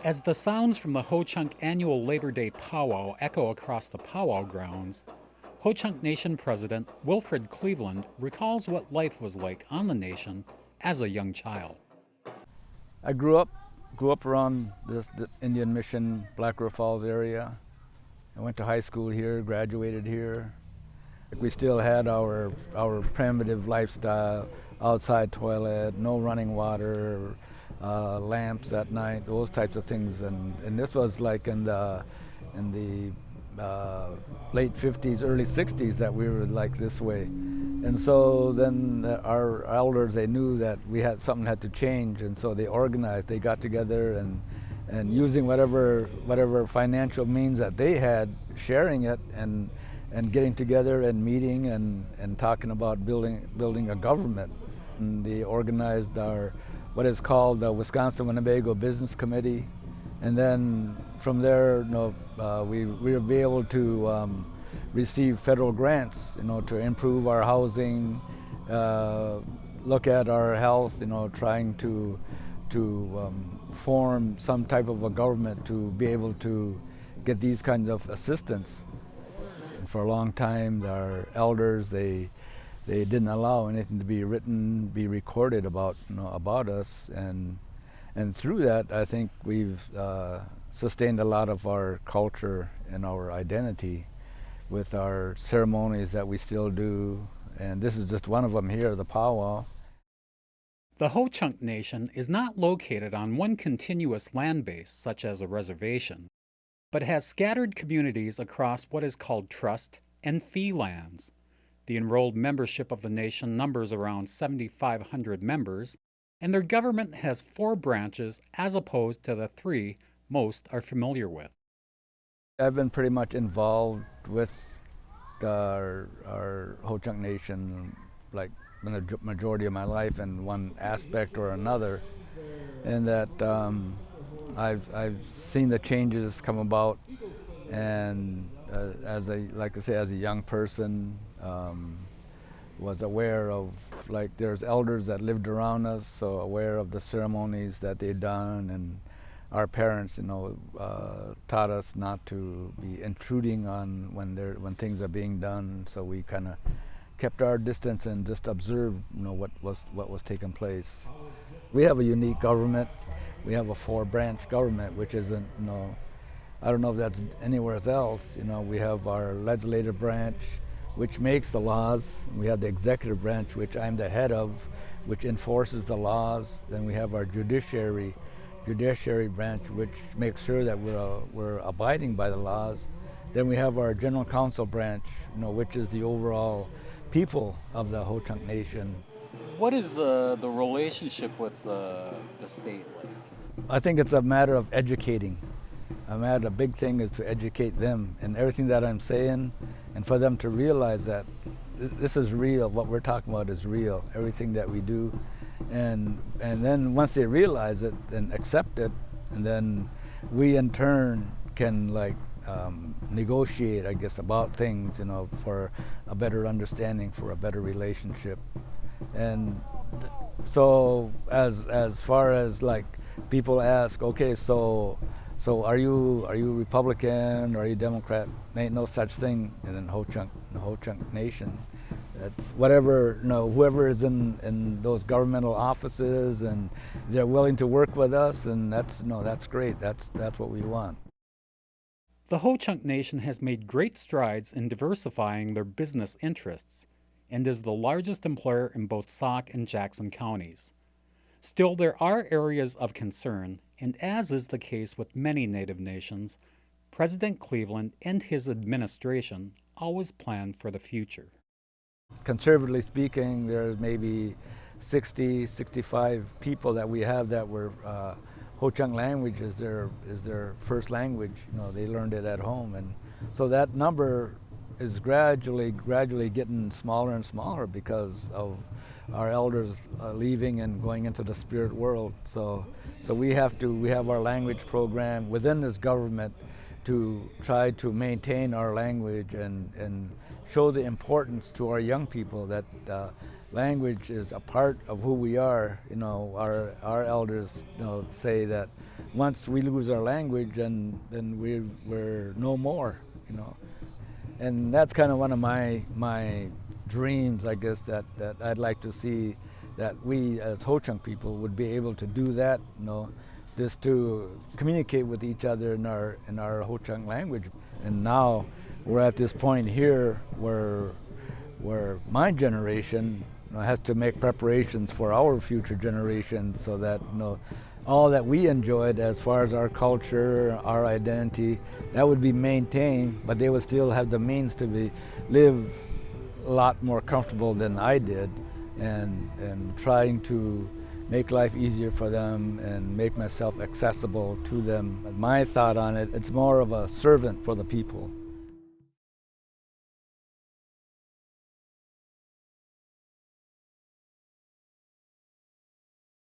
As the sounds from the Ho-Chunk annual Labor Day powwow echo across the powwow grounds, Ho-Chunk Nation President Wilfred Cleveland recalls what life was like on the nation as a young child. I grew up around the Indian Mission, Black River Falls area. I went to high school here, graduated here. We still had our primitive lifestyle, outside toilet, no running water, lamps at night, those types of things. And this was like in the late 50s, early 60s that we were like this way. And so then our elders, they knew that something had to change, and so they organized, they got together and using whatever financial means that they had, sharing it and getting together and meeting and talking about building a government. And they organized what is called the Wisconsin Winnebago Business Committee, and then from there, we will be able to receive federal grants, to improve our housing, look at our health, trying to form some type of a government to be able to get these kinds of assistance. For a long time, our elders, they didn't allow anything to be written, be recorded about us, and through that, I think we've sustained a lot of our culture and our identity with our ceremonies that we still do, and this is just one of them here, the powwow. The Ho-Chunk Nation is not located on one continuous land base, such as a reservation, but has scattered communities across what is called trust and fee lands. The enrolled membership of the nation numbers around 7,500 members, and their government has 4 branches as opposed to the 3 most are familiar with. I've been pretty much involved with our Ho-Chunk Nation like the majority of my life in one aspect or another, and that I've seen the changes come about, and as a young person, was aware of, like, there's elders that lived around us, so aware of the ceremonies that they'd done, and our parents, taught us not to be intruding on when things are being done. So we kind of kept our distance and just observed, what was taking place. We have a unique government. We have a 4-branch government, which isn't, I don't know if that's anywhere else. We have our legislative branch, which makes the laws. We have the executive branch, which I'm the head of, which enforces the laws. Then we have our judiciary branch, which makes sure that we're abiding by the laws. Then we have our general council branch, which is the overall people of the Ho-Chunk Nation. What is the relationship with the state like? I think it's a matter of educating. The big thing is to educate them and everything that I'm saying, and for them to realize that this is real. What we're talking about is real. Everything that we do, and then once they realize it and accept it, and then we in turn can negotiate, I guess, about things, for a better understanding, for a better relationship. And so as far as people ask, okay, so are you Republican, or are you Democrat? Ain't no such thing in the Ho-Chunk Nation. It's whatever, whoever is in those governmental offices, and they're willing to work with us, and that's great. That's what we want. The Ho-Chunk Nation has made great strides in diversifying their business interests and is the largest employer in both Sauk and Jackson counties. Still, there are areas of concern, and as is the case with many Native nations, President Cleveland and his administration always plan for the future. Conservatively speaking, there's maybe 60, 65 people that we have that were Ho-Chunk language is their first language. They learned it at home, and so that number is gradually getting smaller and smaller because of our elders leaving and going into the spirit world. So we have our language program within this government to try to maintain our language and show the importance to our young people that language is a part of who we are. You know, our elders, you know, say that once we lose our language, and then we're no more. You know, and that's kind of one of my dreams, I guess, that I'd like to see, that we as Ho-Chunk people would be able to do that. You know, just to communicate with each other in our Ho-Chunk language. And now we're at this point here where my generation, you know, has to make preparations for our future generation, so that, you know, all that we enjoyed as far as our culture, our identity, that would be maintained, but they would still have the means to live a lot more comfortable than I did, and trying to make life easier for them and make myself accessible to them. My thought on it, it's more of a servant for the people.